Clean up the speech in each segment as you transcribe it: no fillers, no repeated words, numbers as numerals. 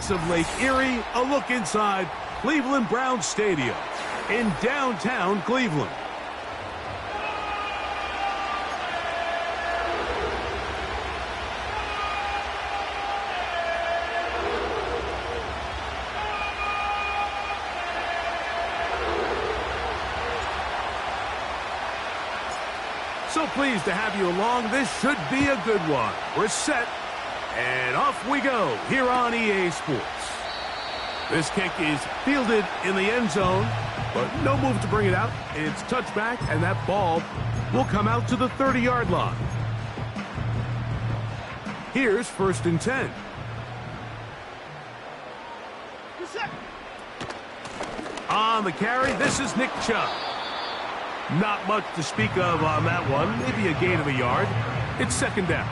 banks of Lake Erie, a look inside Cleveland Browns Stadium in downtown Cleveland. So pleased to have you along. This should be a good one. We're set, and off we go here on EA Sports. This kick is fielded in the end zone, but no move to bring it out. It's touchback, and that ball will come out to the 30-yard line. Here's 1st and 10. On the carry, this is Nick Chubb. Not much to speak of on that one. Maybe a gain of a yard. It's 2nd down.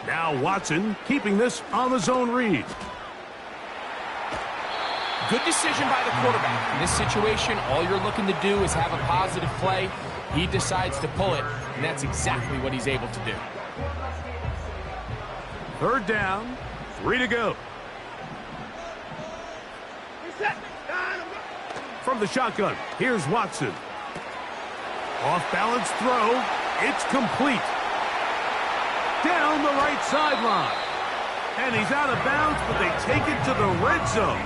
Now Watson keeping this on the zone read. Good decision by the quarterback. In this situation, all you're looking to do is have a positive play. He decides to pull it, and that's exactly what he's able to do. 3rd down, 3 to go. From the shotgun, here's Watson. Off-balance throw. It's complete. Down the right sideline. And he's out of bounds, but they take it to the red zone.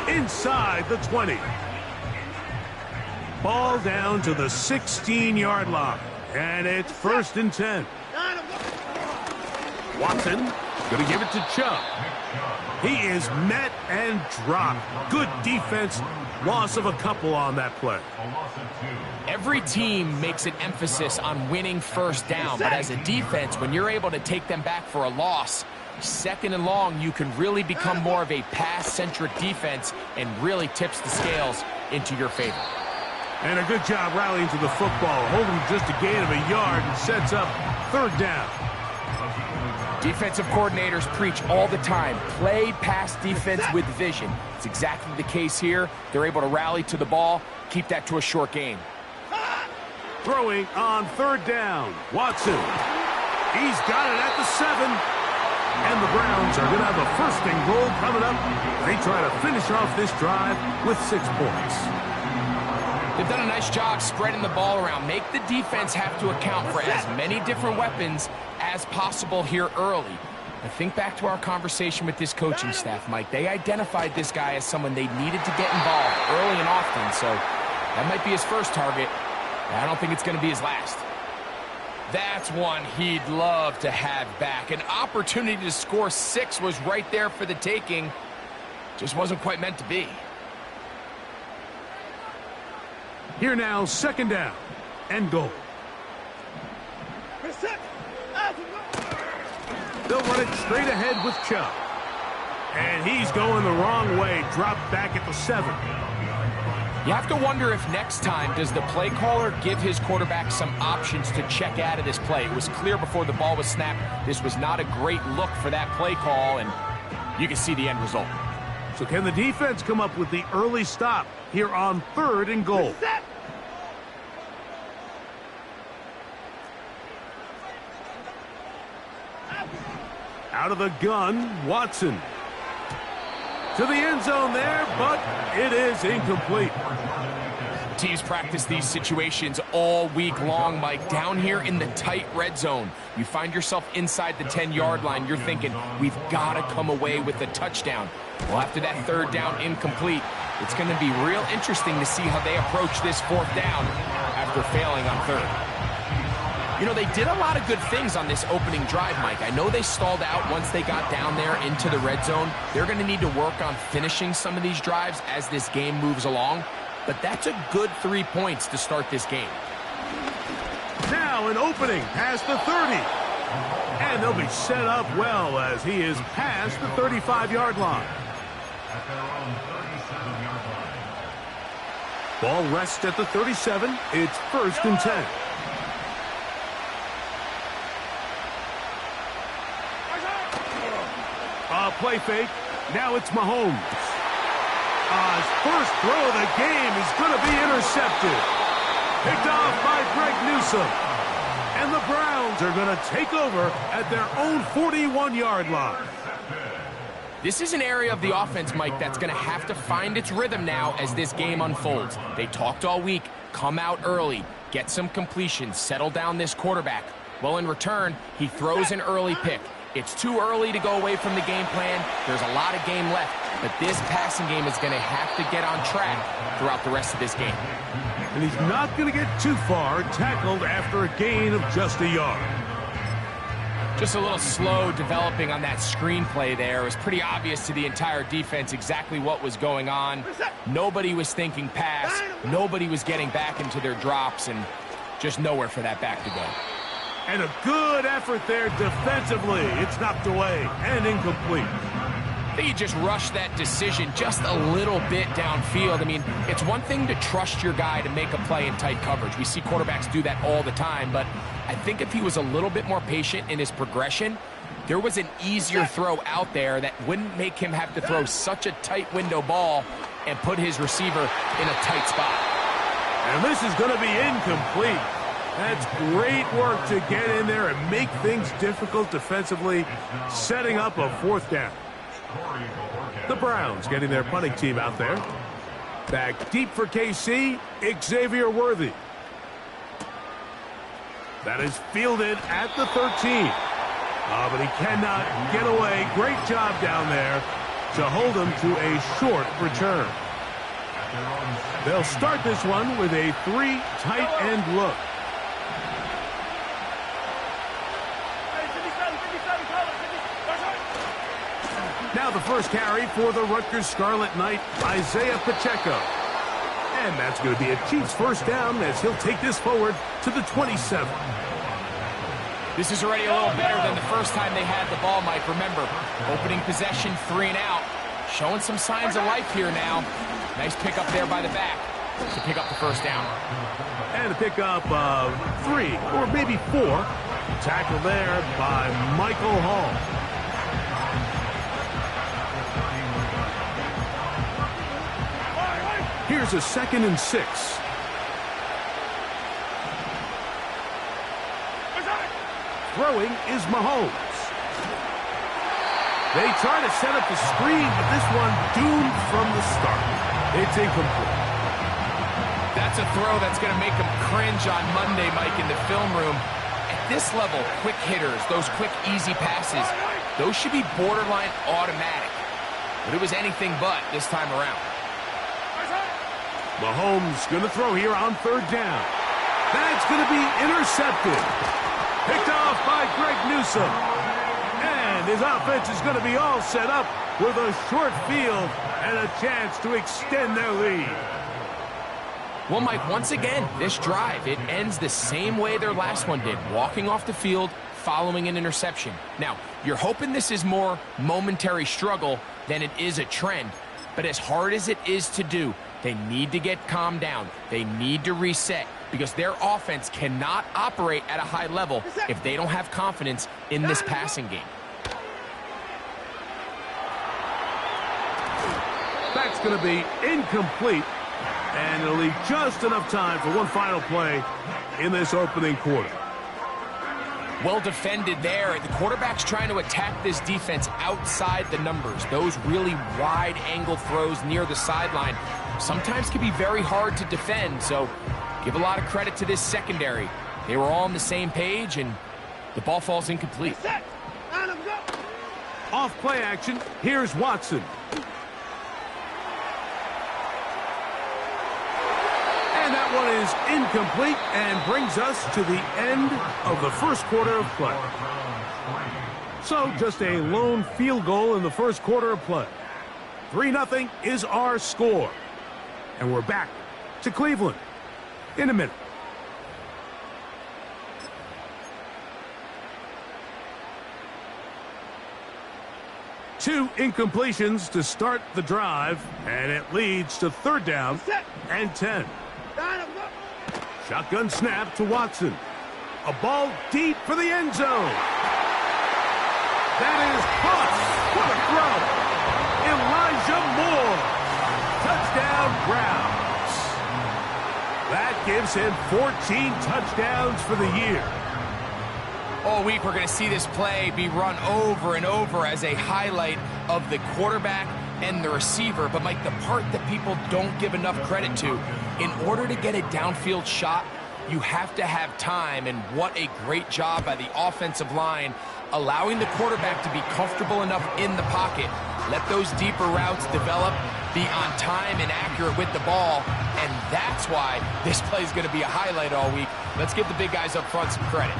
Inside the 20. Ball down to the 16-yard line. And it's 1st and 10. Watson going to give it to Chubb. He is met and dropped. Good defense. Loss of a couple on that play. Every team makes an emphasis on winning 1st down, but as a defense, when you're able to take them back for a loss, 2nd and long, you can really become more of a pass-centric defense and really tips the scales into your favor. And a good job rallying to the football, holding just a gain of a yard and sets up 3rd down. Defensive coordinators preach all the time, play pass defense with vision. It's exactly the case here. They're able to rally to the ball, keep that to a short game. Throwing on 3rd down, Watson. He's got it at the 7. And the Browns are going to have a 1st and goal coming up. They try to finish off this drive with 6 points. They've done a nice job spreading the ball around. Make the defense have to account for as many different weapons as possible here early. I think back to our conversation with this coaching staff, Mike. They identified this guy as someone they needed to get involved early and often, so that might be his first target. I don't think it's going to be his last. That's one he'd love to have back. An opportunity to score 6 was right there for the taking. Just wasn't quite meant to be. Here now, 2nd down and goal. They'll run it straight ahead with Chubb. And he's going the wrong way, dropped back at the 7. You have to wonder if next time, does the play caller give his quarterback some options to check out of this play? It was clear before the ball was snapped, this was not a great look for that play call, and you can see the end result. So can the defense come up with the early stop here on 3rd and goal? Out of the gun, Watson. To the end zone there, but it is incomplete. Teams practice these situations all week long, Mike. Down here in the tight red zone, you find yourself inside the 10-yard line. You're thinking, we've got to come away with a touchdown. Well, after that 3rd down incomplete, it's going to be real interesting to see how they approach this 4th down after failing on 3rd. You know, they did a lot of good things on this opening drive, Mike. I know they stalled out once they got down there into the red zone. They're going to need to work on finishing some of these drives as this game moves along. But that's a good 3 points to start this game. Now an opening past the 30. And they'll be set up well as he is past the 35-yard line. Ball rests at the 37. It's 1st and 10. Play fake. Now it's Mahomes. His first throw of the game is going to be intercepted. Picked off by Greg Newsome. And the Browns are going to take over at their own 41-yard line. This is an area of the offense, Mike, that's going to have to find its rhythm now as this game unfolds. They talked all week, come out early, get some completions, settle down this quarterback. Well, in return, he throws an early pick. It's too early to go away from the game plan. There's a lot of game left, but this passing game is going to have to get on track throughout the rest of this game. And he's not going to get too far, tackled after a gain of just a yard. Just a little slow developing on that screenplay there. It was pretty obvious to the entire defense exactly what was going on. Nobody was thinking pass. Nobody was getting back into their drops, and just nowhere for that back to go. And a good effort there defensively. It's knocked away and incomplete. I think he just rushed that decision just a little bit downfield. I mean, it's one thing to trust your guy to make a play in tight coverage. We see quarterbacks do that all the time, but I think if he was a little bit more patient in his progression, there was an easier throw out there that wouldn't make him have to throw such a tight window ball and put his receiver in a tight spot. And this is going to be incomplete. That's great work to get in there and make things difficult defensively, setting up a fourth down. The Browns getting their punting team out there. Back deep for KC, Xavier Worthy. That is fielded at the 13. But he cannot get away. Great job down there to hold him to a short return. They'll start this one with a 3 tight end look. Now the first carry for the Rutgers Scarlet Knight, Isaiah Pacheco. And that's going to be a Chiefs first down as he'll take this forward to the 27. This is already a little better than the first time they had the ball, Mike. Remember, opening possession, 3 and out. Showing some signs of life here now. Nice pickup there by the back to pick up the first down. And a pickup of 3 or maybe 4. Tackle there by Michael Hall. Here's a 2nd and 6. Throwing is Mahomes. They try to set up the screen, but this one doomed from the start. It's incomplete. That's a throw that's going to make them cringe on Monday, Mike, in the film room. At this level, quick hitters, those quick, easy passes, those should be borderline automatic. But it was anything but this time around. Mahomes going to throw here on 3rd down. That's going to be intercepted. Picked off by Greg Newsome. And his offense is going to be all set up with a short field and a chance to extend their lead. Well, Mike, once again, this drive, it ends the same way their last one did, walking off the field, following an interception. Now, you're hoping this is more momentary struggle than it is a trend, but as hard as it is to do, they need to get calmed down. They need to reset because their offense cannot operate at a high level if they don't have confidence in this passing game. That's going to be incomplete, and it'll leave just enough time for one final play in this opening quarter. Well defended there. The quarterback's trying to attack this defense outside the numbers. Those really wide angle throws near the sideline sometimes can be very hard to defend, so give a lot of credit to this secondary. They were all on the same page, and the ball falls incomplete. Off play action, here's Watson. And that one is incomplete and brings us to the end of the first quarter of play. So just a lone field goal in the first quarter of play. 3-0 is our score. And we're back to Cleveland in a minute. Two incompletions to start the drive, and it leads to 3rd down and 10. Shotgun snap to Watson. A ball deep for the end zone. That is Huss. What a throw. Elijah Moore. Touchdown, Browns. That gives him 14 touchdowns for the year. All week, we're going to see this play be run over and over as a highlight of the quarterback and the receiver. But, Mike, the part that people don't give enough credit to, in order to get a downfield shot, you have to have time, and what a great job by the offensive line allowing the quarterback to be comfortable enough in the pocket, let those deeper routes develop, be on time and accurate with the ball, and that's why this play is going to be a highlight all week. Let's give the big guys up front some credit.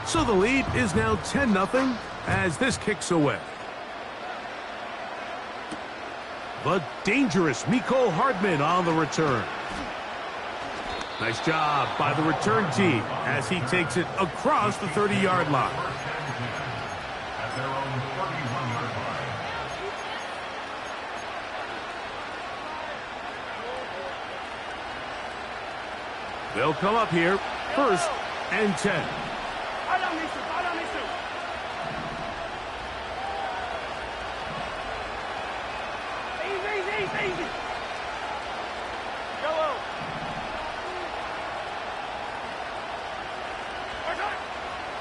So the lead is now 10-0 as this kicks away. The dangerous Mecole Hardman on the return. Nice job by the return team as he takes it across the 30-yard line. They'll come up here, 1st and 10.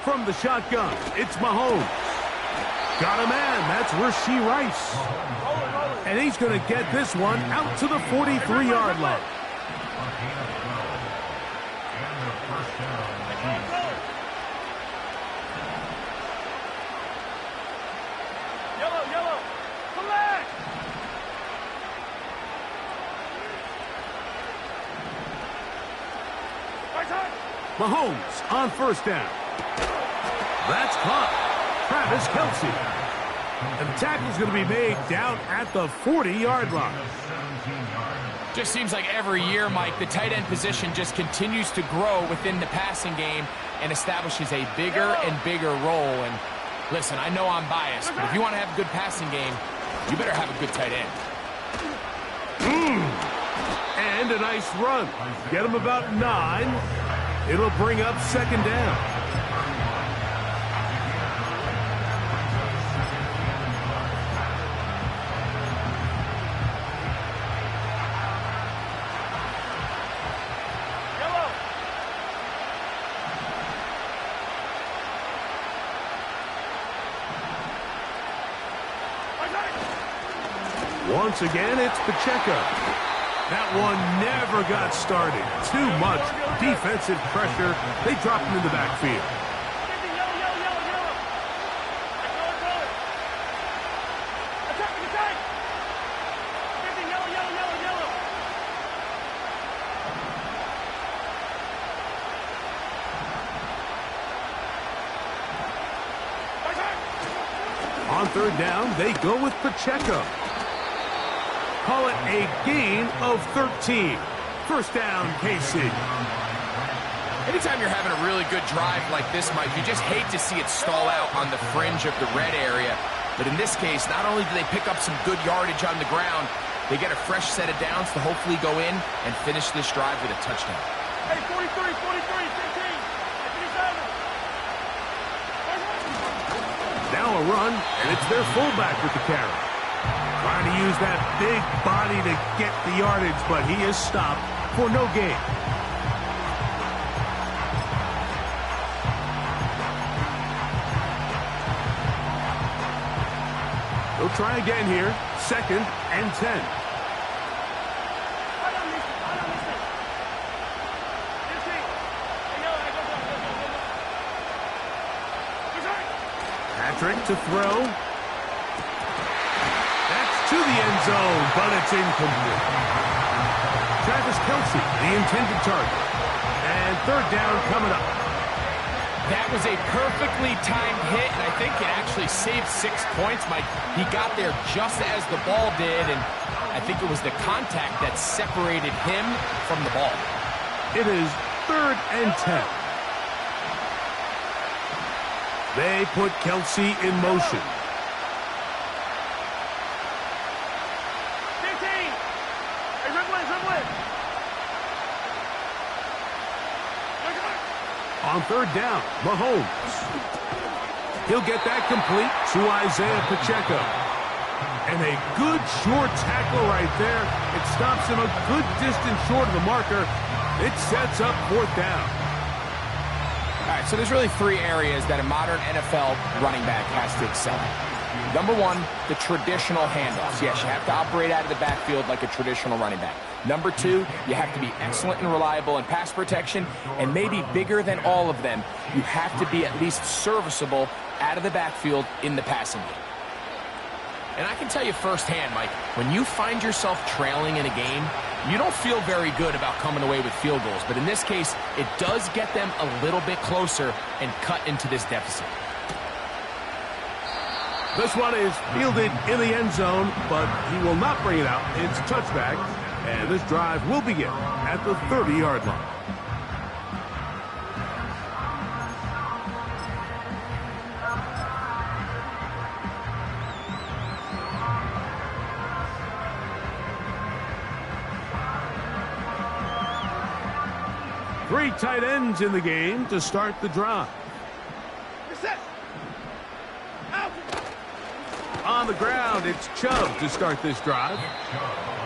From the shotgun, it's Mahomes. Got a man, that's Rashee Rice. And he's going to get this one out to the 43-yard line. Mahomes on 1st down. That's caught. Travis Kelce. And the tackle's going to be made down at the 40-yard line. Just seems like every year, Mike, the tight end position just continues to grow within the passing game and establishes a bigger and bigger role. And listen, I know I'm biased, but if you want to have a good passing game, you better have a good tight end. And a nice run. Get him about 9. It'll bring up 2nd down. Once again, it's Pacheco. That one never got started. Too much defensive pressure. They dropped him in the backfield. On 3rd down, they go with Pacheco. Call it a gain of 13. 1st down, KC. Anytime you're having a really good drive like this, Mike, you just hate to see it stall out on the fringe of the red area. But in this case, not only do they pick up some good yardage on the ground, they get a fresh set of downs to hopefully go in and finish this drive with a touchdown. Hey, 43, 15. Now a run, and it's their fullback with the carry. Trying to use that big body to get the yardage, but he is stopped for no gain. They'll try again here. 2nd and 10. Patrick to throw. To the end zone, but it's incomplete. Travis Kelce, the intended target. And 3rd down coming up. That was a perfectly timed hit, and I think it actually saved 6 points, Mike. He got there just as the ball did, and I think it was the contact that separated him from the ball. It is 3rd and 10. They put Kelce in motion. On 3rd down, Mahomes. He'll get that complete to Isaiah Pacheco. And a good short tackle right there. It stops him a good distance short of the marker. It sets up 4th down. All right, so there's really 3 areas that a modern NFL running back has to excel at. Number 1, the traditional handoffs. Yes, you have to operate out of the backfield like a traditional running back. Number 2, you have to be excellent and reliable in pass protection, and maybe bigger than all of them, you have to be at least serviceable out of the backfield in the passing game. And I can tell you firsthand, Mike, when you find yourself trailing in a game, you don't feel very good about coming away with field goals. But in this case, it does get them a little bit closer and cut into this deficit. This one is fielded in the end zone, but he will not bring it out. It's touchback, and this drive will begin at the 30-yard line. Three tight ends in the game to start the drive. On the ground, it's Chubb to start this drive.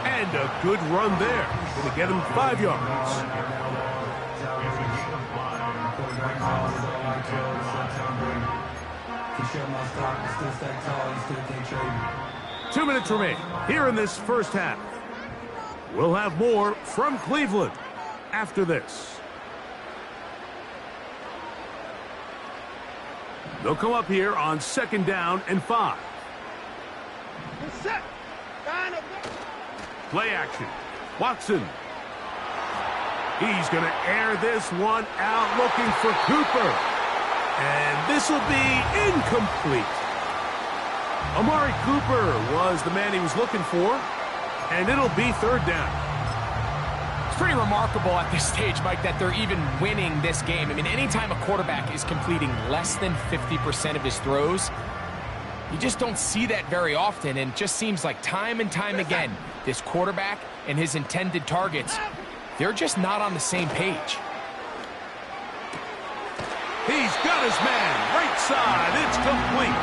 And a good run there. Going to get him 5 yards. Two minutes remain here in this first half. We'll have more from Cleveland after this. They'll come up here on 2nd down and 5. Play action. Watson. He's going to air this one out looking for Cooper. And this will be incomplete. Amari Cooper was the man he was looking for. And it'll be 3rd down. It's pretty remarkable at this stage, Mike, that they're even winning this game. I mean, anytime a quarterback is completing less than 50% of his throws, you just don't see that very often, and it just seems like time and time again, this quarterback and his intended targets, they're just not on the same page. He's got his man, right side, it's complete.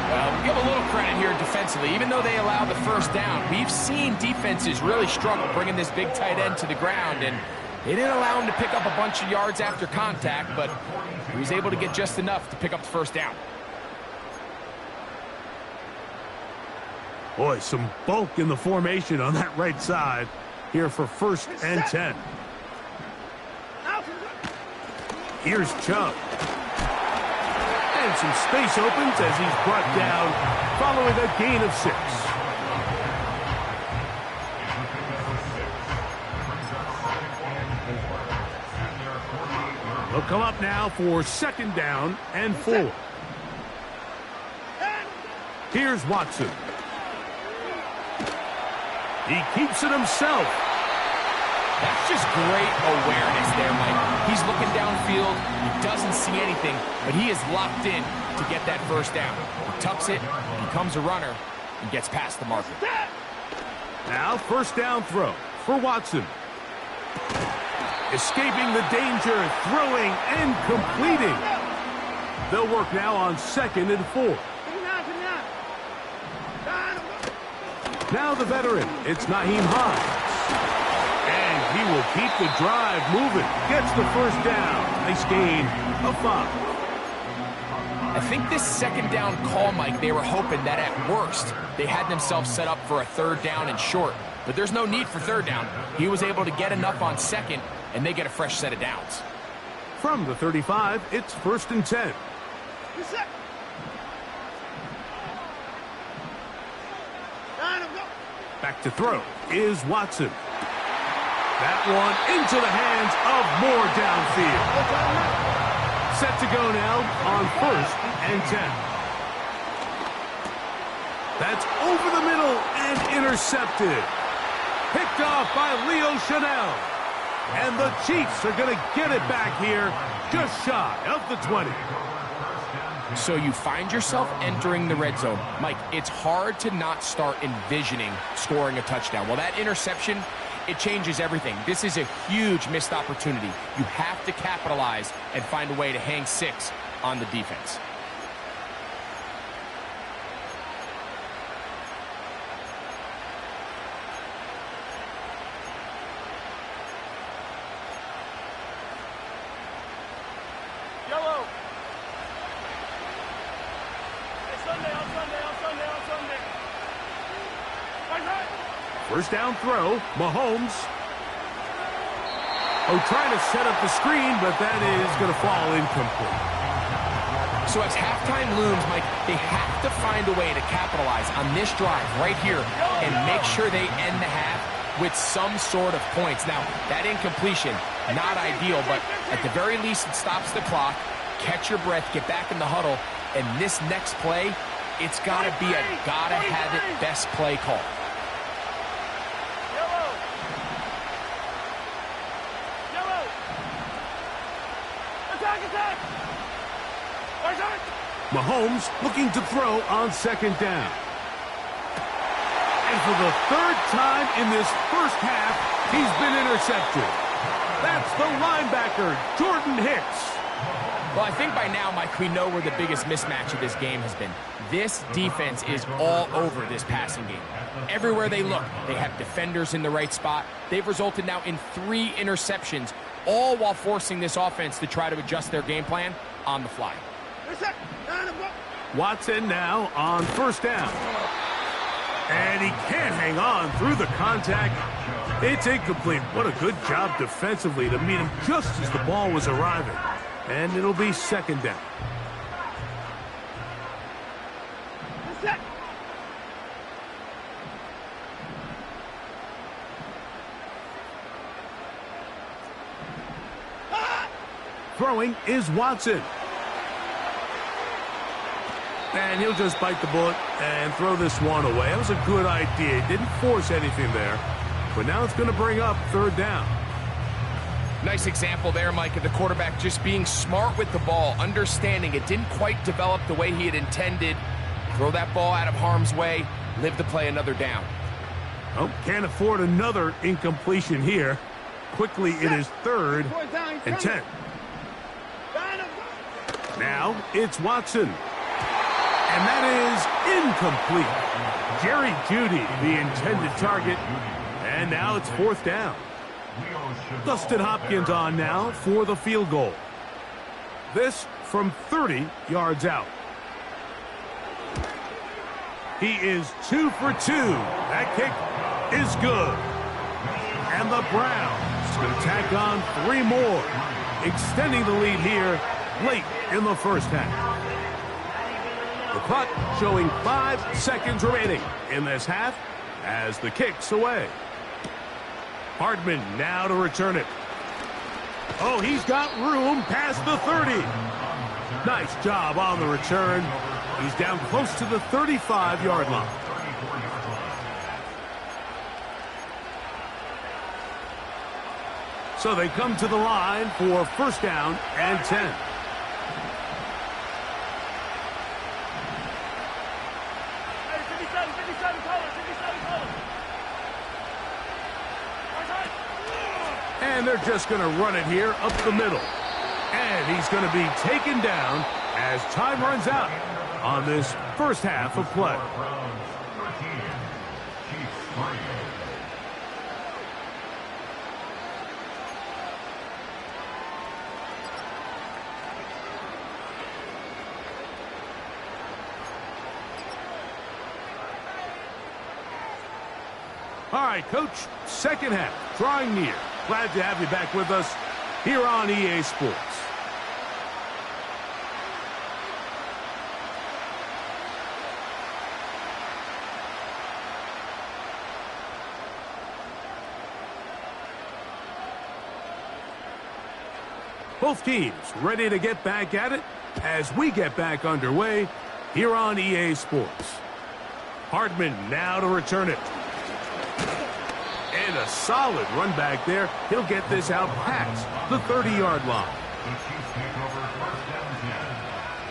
Well, we give a little credit here defensively. Even though they allow the 1st down, we've seen defenses really struggle bringing this big tight end to the ground, and they didn't allow him to pick up a bunch of yards after contact, but he was able to get just enough to pick up the 1st down. Boy, some bulk in the formation on that right side here for 1st and 10. Here's Chubb. And some space opens as he's brought down following a gain of 6. They'll come up now for 2nd down and 4. Here's Watson. He keeps it himself. That's just great awareness there, Mike. He's looking downfield. He doesn't see anything, but he is locked in to get that 1st down. He tucks it, becomes a runner, and gets past the marker. Now 1st down throw for Watson. Escaping the danger, throwing and completing. They'll work now on 2nd and 4. Now the veteran, it's Nyheim Hines. And he will keep the drive moving. Gets the 1st down. Nice gain of 5. I think this 2nd down call, Mike, they were hoping that at worst they had themselves set up for a 3rd down and short. But there's no need for 3rd down. He was able to get enough on 2nd, and they get a fresh set of downs. From the 35, it's 1st and 10. Back to throw is Watson. That one into the hands of Moore downfield. Set to go now on 1st and 10. That's over the middle and intercepted. Picked off by Leo Chanel. And the Chiefs are going to get it back here just shy of the 20. So you find yourself entering the red zone. Mike, it's hard to not start envisioning scoring a touchdown. Well, that interception, it changes everything. This is a huge missed opportunity. You have to capitalize and find a way to hang 6 on the defense. First down throw, Mahomes. Oh, trying to set up the screen, but that is going to fall incomplete. So as halftime looms, Mike, they have to find a way to capitalize on this drive right here and make sure they end the half with some sort of points. Now, that incompletion, not ideal, but at the very least, it stops the clock. Catch your breath, get back in the huddle, and this next play, it's got to be a gotta-have-it best play call. Mahomes looking to throw on second down. And for the third time in this first half, he's been intercepted. That's the linebacker, Jordan Hicks. Well, I think by now, Mike, we know where the biggest mismatch of this game has been. This defense is all over this passing game. Everywhere they look, they have defenders in the right spot. They've resulted now in 3 interceptions, all while forcing this offense to try to adjust their game plan on the fly. Watson now on first down. And he can't hang on through the contact. It's incomplete. What a good job defensively to meet him just as the ball was arriving. And it'll be second down. Throwing is Watson. And he'll just bite the bullet and throw this one away. That was a good idea. Didn't force anything there. But now it's going to bring up third down. Nice example there, Mike, of the quarterback just being smart with the ball, understanding it didn't quite develop the way he had intended. Throw that ball out of harm's way, live to play another down. Oh, can't afford another incompletion here. Quickly, it is 3rd and 10. Now it's Watson. And that is incomplete. Jerry Jeudy, the intended target. And now it's 4th down. Dustin Hopkins on now for the field goal. This from 30 yards out. He is 2 for 2. That kick is good. And the Browns going to tack on 3 more, extending the lead here late in the first half. The clock showing 5 seconds remaining in this half as the kick's away. Hardman now to return it. Oh, he's got room past the 30. Nice job on the return. He's down close to the 35-yard line. So they come to the line for first down and 10. And they're just going to run it here up the middle. And he's going to be taken down as time runs out on this first half of play. All right, Coach, second half, drawing near. Glad to have you back with us here on EA Sports. Both teams ready to get back at it as we get back underway here on EA Sports. Hardman now to return it. And a solid run back there. He'll get this out past the 30-yard line. The Chiefs take over first down 10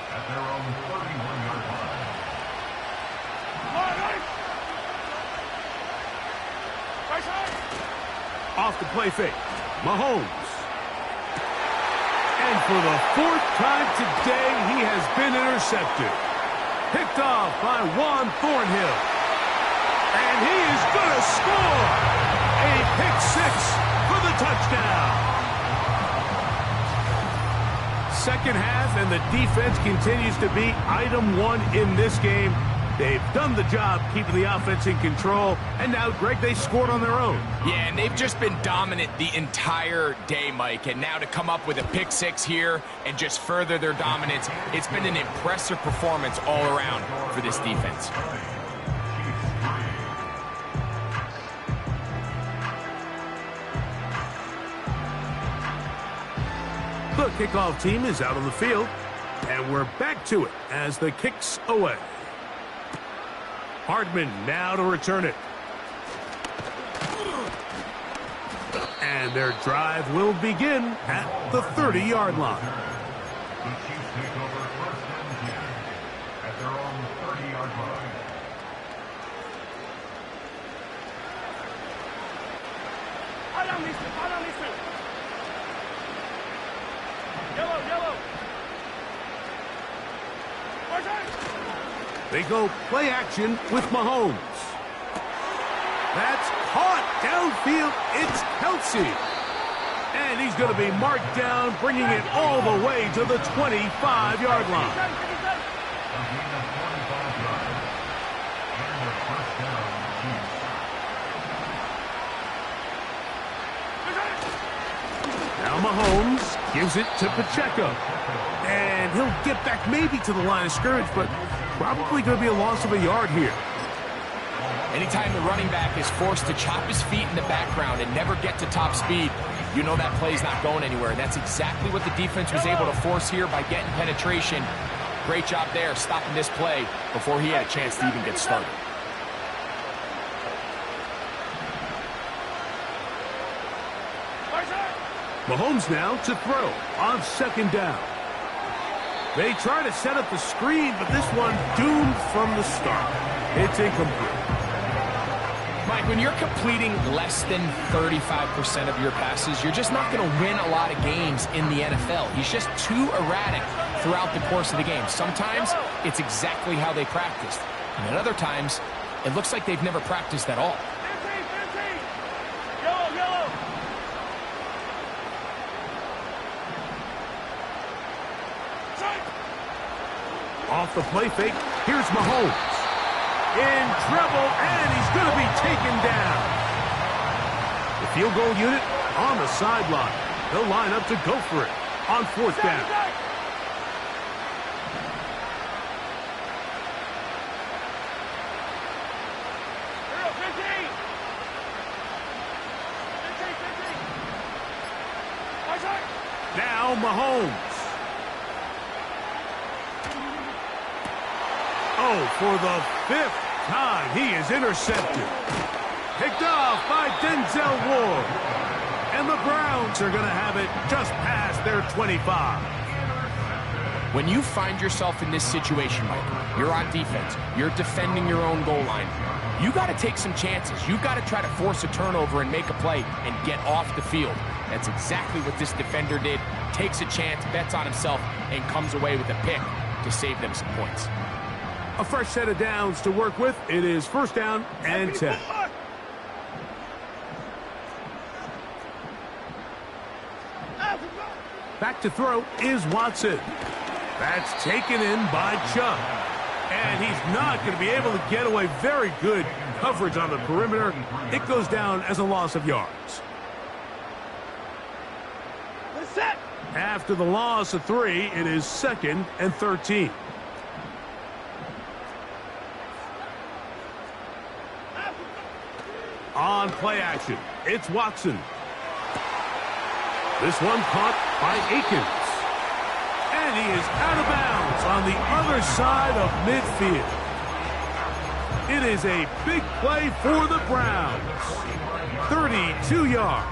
at their own 31-yard line. Off the play fake, Mahomes. And for the 4th time today, he has been intercepted. Picked off by Juan Thornhill. And he is going to score. A pick 6 for the touchdown. Second half, and the defense continues to be item 1 in this game. They've done the job keeping the offense in control, and now, Greg, they scored on their own. Yeah, and they've just been dominant the entire day, Mike. And now to come up with a pick six here and just further their dominance, it's been an impressive performance all around for this defense. The kickoff team is out on the field, and we're back to it as the kick's away. Hardman now to return it. And their drive will begin at the 30-yard line. The Chiefs take over first and 10 at their own 30-yard line. Yellow, yellow. They go play action with Mahomes. That's caught downfield. It's Kelsey. And he's going to be marked down, bringing it all the way to the 25-yard line. A gain of 45 yards. And a first down, Chiefs. Now Mahomes gives it to Pacheco. And he'll get back maybe to the line of scrimmage, but probably going to be a loss of a yard here. Anytime the running back is forced to chop his feet in the background and never get to top speed, you know that play's not going anywhere. And that's exactly what the defense was able to force here by getting penetration. Great job there, stopping this play before he had a chance to even get started. Mahomes now to throw on second down. They try to set up the screen, but this one doomed from the start. It's incomplete. Mike, when you're completing less than 35% of your passes, you're just not going to win a lot of games in the NFL. He's just too erratic throughout the course of the game. Sometimes it's exactly how they practiced. And at other times, it looks like they've never practiced at all. 15. Yellow, yellow. Off the play fake, here's Mahomes. In trouble, and he's going to be taken down. The field goal unit on the sideline. They'll line up to go for it on fourth down. Now Mahomes. Oh, for the fifth time, he is intercepted. Picked off by Denzel Ward. And the Browns are going to have it just past their 25. When you find yourself in this situation, Mike, you're on defense, you're defending your own goal line, you got to take some chances. You got to try to force a turnover and make a play and get off the field. That's exactly what this defender did. Takes a chance, bets on himself, and comes away with a pick to save them some points. A fresh set of downs to work with. It is first down and 10. Back to throw is Watson. That's taken in by Chubb. And he's not going to be able to get away. Very good coverage on the perimeter. It goes down as a loss of yards. After the loss of 3, it is 2nd and 13. On play action, it's Watson. This one caught by Akins. And he is out of bounds on the other side of midfield. It is a big play for the Browns. 32 yards.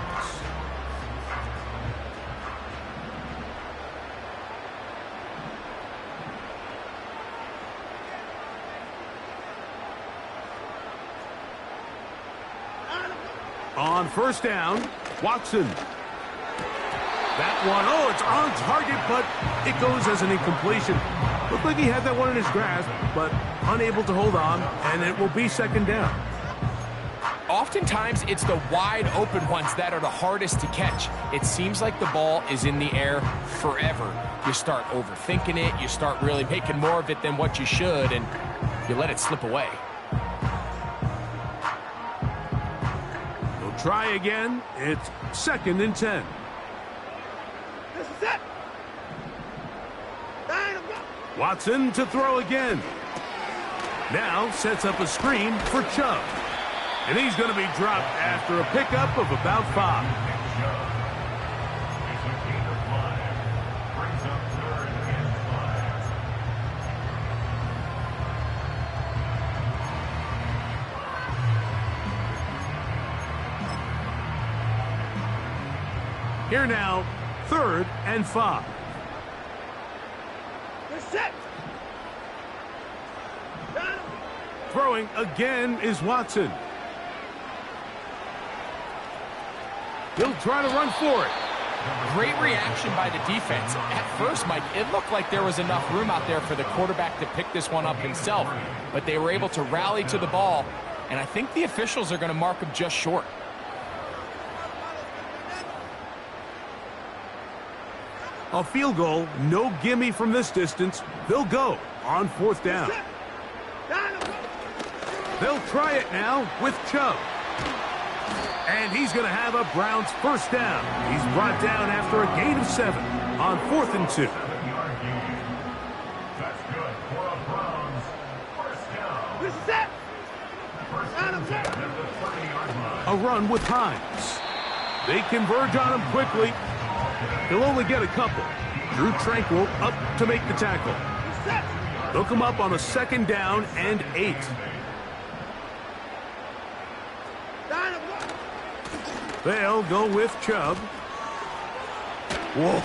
On first down, Watson. That one, oh, it's on target, but it goes as an incompletion. Looked like he had that one in his grasp, but unable to hold on, and it will be second down. Oftentimes, it's the wide open ones that are the hardest to catch. It seems like the ball is in the air forever. You start overthinking it. You start really making more of it than what you should, and you let it slip away. They'll try again. It's 2nd and 10. This is it. Watson to throw again. Now sets up a screen for Chubb. And he's going to be dropped after a pickup of about 5. It's a gain of 5. Brings up 3rd and 5. Here now, 3rd and 5. They're set. Throwing again is Watson. He'll try to run for it. Great reaction by the defense. At first, Mike, it looked like there was enough room out there for the quarterback to pick this one up himself, but they were able to rally to the ball, and I think the officials are going to mark him just short. A field goal, no gimme from this distance. They'll go on 4th down. They'll try it now with Chubb. And he's going to have a Browns 1st down. He's brought down after a gain of 7 on 4th and 2. 7-yard gain. That's good for a Browns 1st down. This is it. 1st and 10 at the 30-yard line. A run with Hines. They converge on him quickly. He'll only get a couple. Drew Tranquil up to make the tackle. They'll come up on a 2nd down and 8. They'll go with Chubb. Whoa.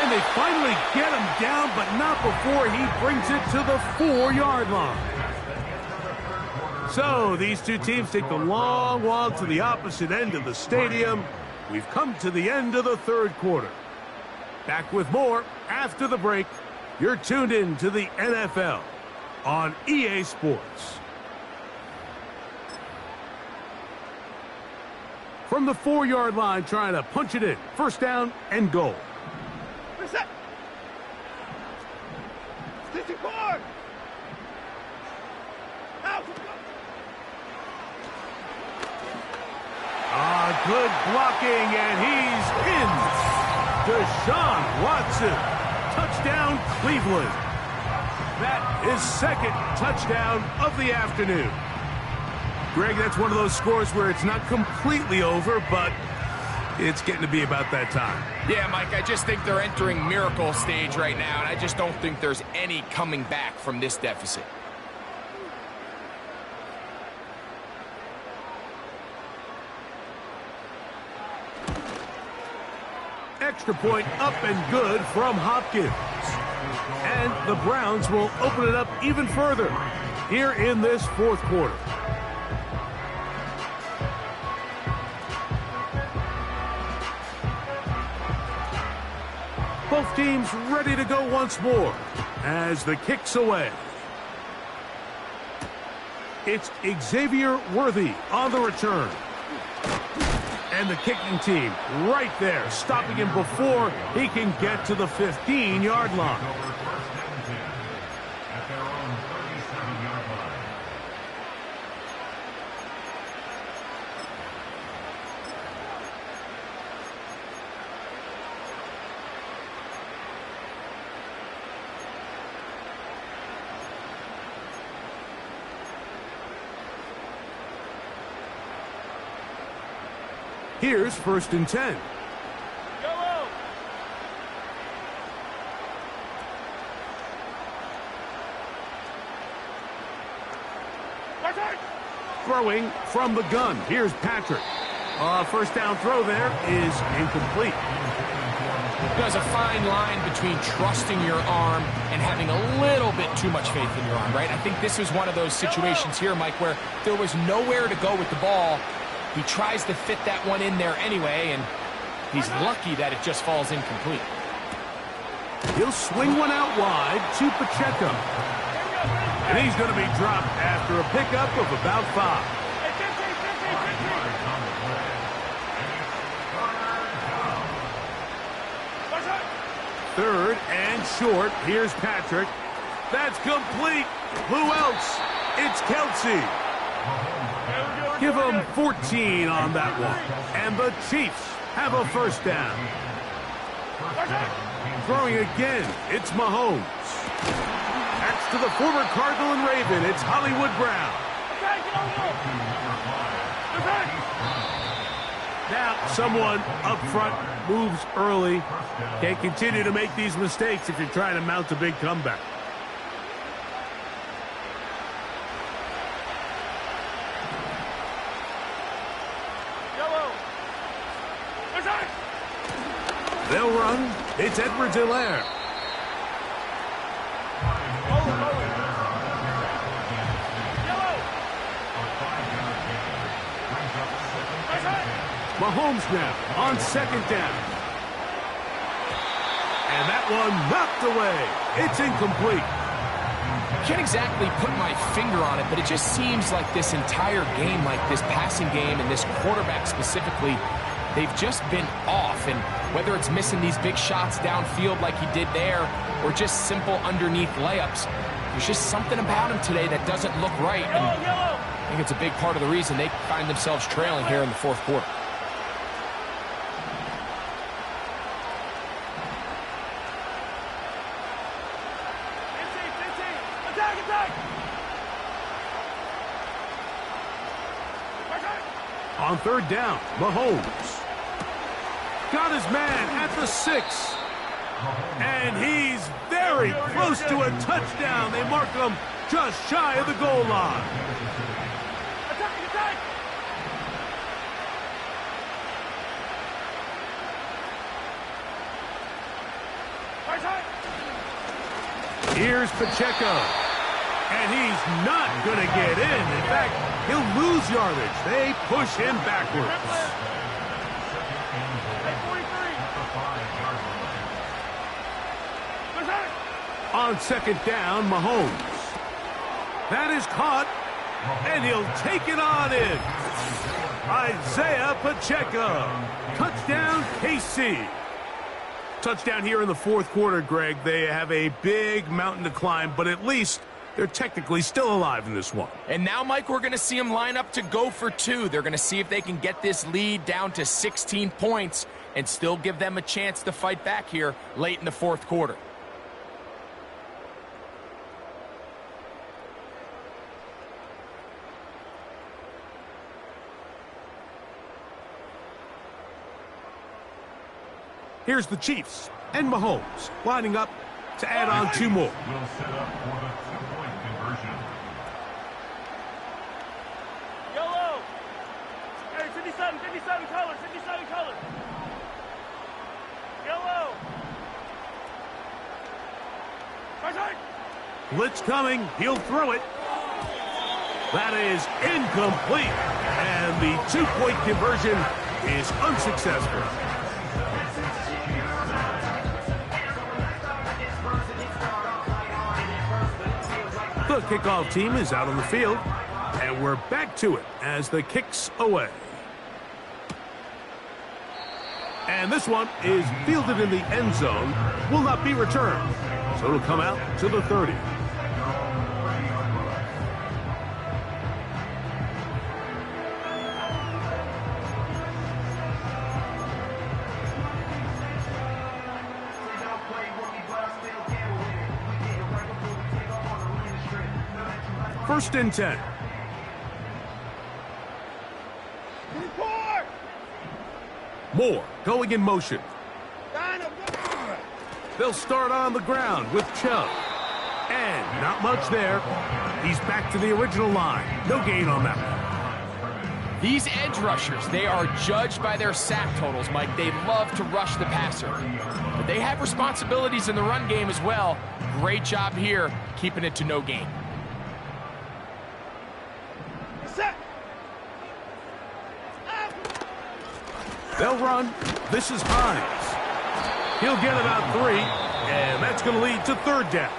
And they finally get him down, but not before he brings it to the 4-yard line. So these two teams take the long walk to the opposite end of the stadium. We've come to the end of the 3rd quarter. Back with more after the break. You're tuned in to the NFL on EA Sports. From the 4-yard line, trying to punch it in. 1st down and goal. Reset. Stitching forward. Out. Good blocking, and he's in. Deshaun Watson. Touchdown, Cleveland. That is 2nd touchdown of the afternoon. Greg, that's one of those scores where it's not completely over, but it's getting to be about that time. Yeah, Mike, I just think they're entering miracle stage right now, and I just don't think there's any coming back from this deficit. Extra point up and good from Hopkins. And the Browns will open it up even further here in this 4th quarter. Both teams ready to go once more as the kick's away. It's Xavier Worthy on the return. And the kicking team right there, stopping him before he can get to the 15-yard line. Over 1st and 10 at their own 37-yard line. Here's 1st and 10. Yellow. Throwing from the gun. Here's Patrick. 1st down throw there is incomplete. There's a fine line between trusting your arm and having a little bit too much faith in your arm, right? I think this was one of those situations here, Mike, where there was nowhere to go with the ball. He tries to fit that one in there anyway, and he's lucky that it just falls incomplete. He'll swing one out wide to Pacheco. And he's going to be dropped after a pickup of about 5. third and short. Here's Patrick. That's complete. Who else? It's Kelsey. Give them 14 on that one. And the Chiefs have a first down. Throwing again, it's Mahomes. That's to the former Cardinal and Raven. It's Hollywood Brown. Now, someone up front moves early. Can't continue to make these mistakes if you're trying to mount a big comeback. They'll run. It's Edwards-Helaire. Mahomes now on second down. And that one knocked away. It's incomplete. Can't exactly put my finger on it, but it just seems like this entire game, like this passing game and this quarterback specifically, they've just been off. And whether it's missing these big shots downfield like he did there or just simple underneath layups, there's just something about him today that doesn't look right. And I think it's a big part of the reason they find themselves trailing here in the fourth quarter. On third down, Mahomes. Got his man at the 6. And he's very close to a touchdown. They mark him just shy of the goal line. Here's Pacheco. And he's not going to get in. In fact, he'll lose yardage. They push him backwards. On second down, Mahomes. That is caught, and he'll take it on in. Isaiah Pacheco. Touchdown, KC. Touchdown here in the fourth quarter, Greg. They have a big mountain to climb, but at least they're technically still alive in this one. And now, Mike, we're going to see them line up to go for 2. They're going to see if they can get this lead down to 16 points and still give them a chance to fight back here late in the fourth quarter. Here's the Chiefs and Mahomes lining up to add on 2 more. Will set up for the two-point conversion. Yellow. Hey, 57 colors, 57 colors. Yellow. Blitz coming. He'll throw it. That is incomplete. And the 2-point conversion is unsuccessful. The kickoff team is out on the field, and we're back to it as the kick's away. And this one is fielded in the end zone, will not be returned, so it'll come out to the 30. First and 10. Moore going in motion. They'll start on the ground with Chubb. And not much there. He's back to the original line. No gain on that one. These edge rushers, they are judged by their sack totals, Mike. They love to rush the passer. But they have responsibilities in the run game as well. Great job here, keeping it to no gain. They'll run. This is Hines. He'll get about 3, and that's going to lead to third down.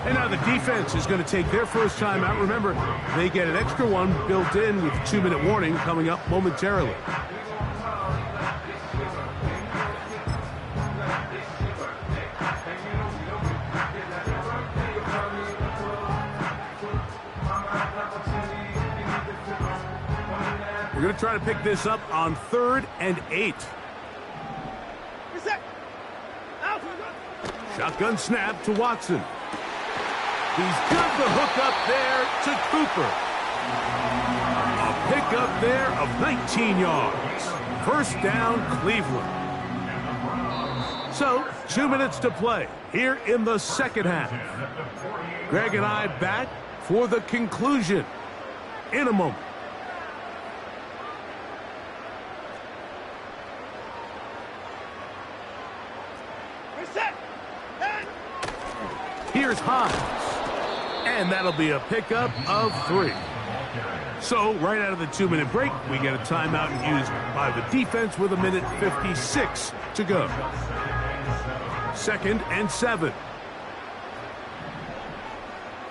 And now the defense is going to take their first time out. Remember, they get an extra one built in with 2-minute warning coming up momentarily. We're going to try to pick this up on 3rd and 8. Reset. Out. Shotgun snap to Watson. He's got the hook up there to Cooper. A pickup there of 19 yards. First down, Cleveland. So, 2 minutes to play here in the second half. Greg and I back for the conclusion in a moment. Reset. And Here's Hines. And that'll be a pickup of 3. So, right out of the 2-minute break, we get a timeout used by the defense with 1:56 to go. 2nd and 7.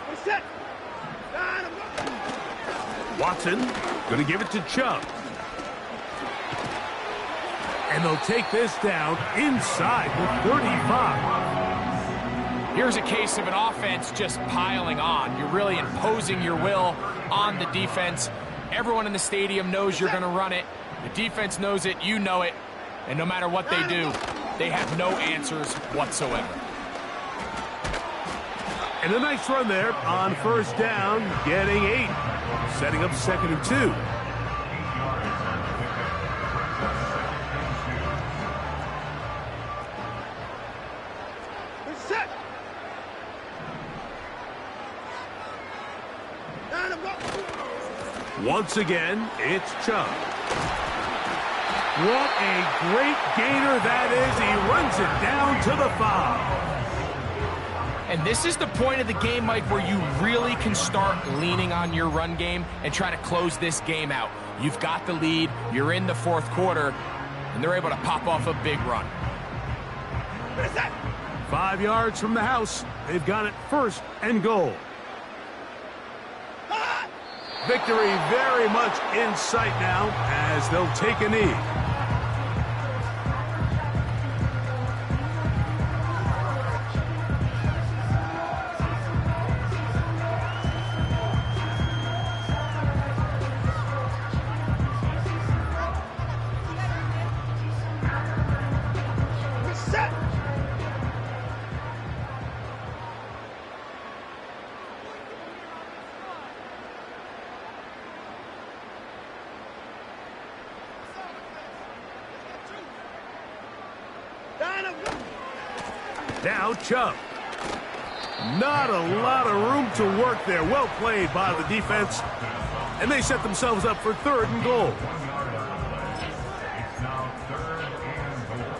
reset. And Watson going to give it to Chubb. And they'll take this down inside the 35. Here's a case of an offense just piling on. You're really imposing your will on the defense. Everyone in the stadium knows you're going to run it. The defense knows it. You know it. And no matter what they do, they have no answers whatsoever. And a nice run there on 1st down, getting 8. Setting up 2nd and 2. reset. And Once again, it's Chubb. What a great gainer that is. He runs it down to the 5. And this is the point of the game, Mike, where you really can start leaning on your run game and try to close this game out. You've got the lead, you're in the 4th quarter, and they're able to pop off a big run. reset. 5 yards from the house. They've got it 1st and goal. Victory very much in sight now as they'll take a knee. Reset. Now Chubb. Not a lot of room to work there. Well played by the defense. And they set themselves up for 3rd and goal. It's now 3rd and goal.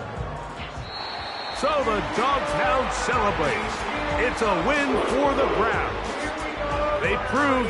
So the Dogs Hound celebrates. It's a win for the Browns. They proved